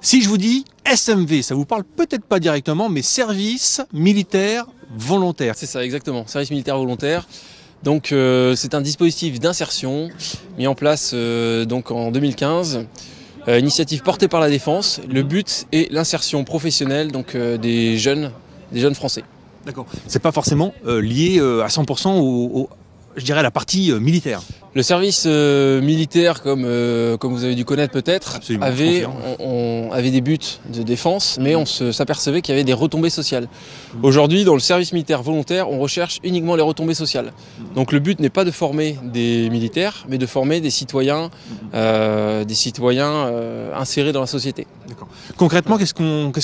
Si je vous dis SMV, ça vous parle peut-être pas directement, mais service militaire volontaire. C'est ça, exactement. Service militaire volontaire. Donc c'est un dispositif d'insertion mis en place donc en 2015. Initiative portée par la Défense. Le but est l'insertion professionnelle donc, des jeunes français. D'accord. C'est pas forcément lié à 100% je dirais, à la partie militaire. Le service militaire, comme vous avez dû connaître peut-être, avait des buts de défense, mais on s'apercevait qu'il y avait des retombées sociales. Aujourd'hui, dans le service militaire volontaire, on recherche uniquement les retombées sociales. Donc le but n'est pas de former des militaires, mais de former des citoyens insérés dans la société. Concrètement, qu'est-ce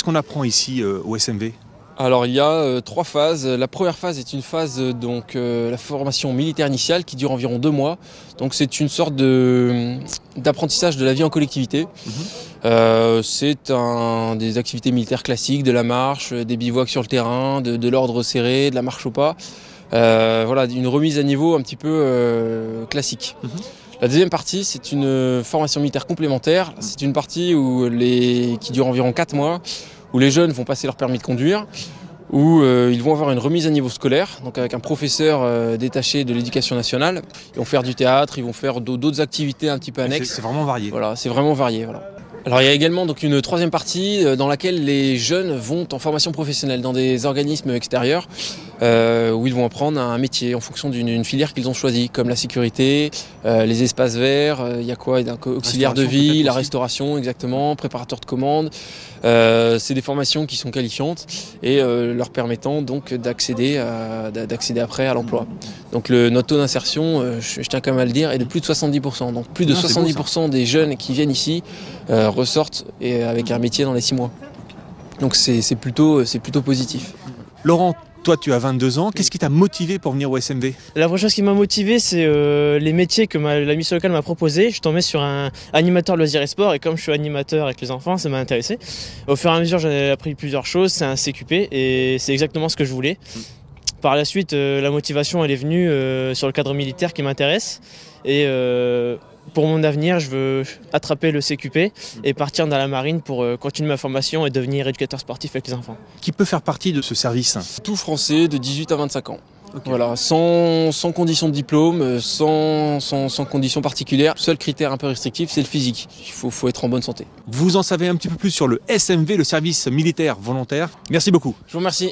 qu'on apprend ici au SMV ? Alors il y a 3 phases. La première phase est une phase la formation militaire initiale qui dure environ 2 mois. Donc c'est une sorte d'apprentissage de la vie en collectivité. C'est des activités militaires classiques, de la marche, des bivouacs sur le terrain, de l'ordre serré, de la marche au pas. Voilà, une remise à niveau un petit peu classique. La deuxième partie, c'est une formation militaire complémentaire. C'est une partie qui dure environ 4 mois. Où les jeunes vont passer leur permis de conduire, où ils vont avoir une remise à niveau scolaire, donc avec un professeur détaché de l'éducation nationale. Ils vont faire du théâtre, ils vont faire d'autres activités un petit peu annexes. C'est vraiment varié. Voilà, c'est vraiment varié. Voilà. Alors il y a également donc, une troisième partie dans laquelle les jeunes vont en formation professionnelle dans des organismes extérieurs où ils vont apprendre un métier en fonction d'une filière qu'ils ont choisie, comme la sécurité, les espaces verts, il y a quoi, auxiliaire de vie, la restauration exactement, préparateur de commandes. C'est des formations qui sont qualifiantes et leur permettant donc d'accéder après à l'emploi. Donc notre taux d'insertion, je tiens quand même à le dire, est de plus de 70%. Donc plus de 70% des jeunes qui viennent ici ressortent avec un métier dans les 6 mois. Donc c'est plutôt positif. Laurent, toi tu as 22 ans, qu'est-ce qui t'a motivé pour venir au SMV ? La première chose qui m'a motivé, c'est les métiers que la mission locale m'a proposé. Je suis tombé sur un animateur loisirs et sport et comme je suis animateur avec les enfants, ça m'a intéressé. Au fur et à mesure, j'en ai appris plusieurs choses, c'est un CQP et c'est exactement ce que je voulais. Par la suite, la motivation elle est venue sur le cadre militaire qui m'intéresse et pour mon avenir, je veux attraper le CQP et partir dans la marine pour continuer ma formation et devenir éducateur sportif avec les enfants. Qui peut faire partie de ce service ? Tout français de 18 à 25 ans. Okay. Voilà, sans condition de diplôme, sans condition particulière. Le seul critère un peu restrictif, c'est le physique. Il faut être en bonne santé. Vous en savez un petit peu plus sur le SMV, le service militaire volontaire. Merci beaucoup. Je vous remercie.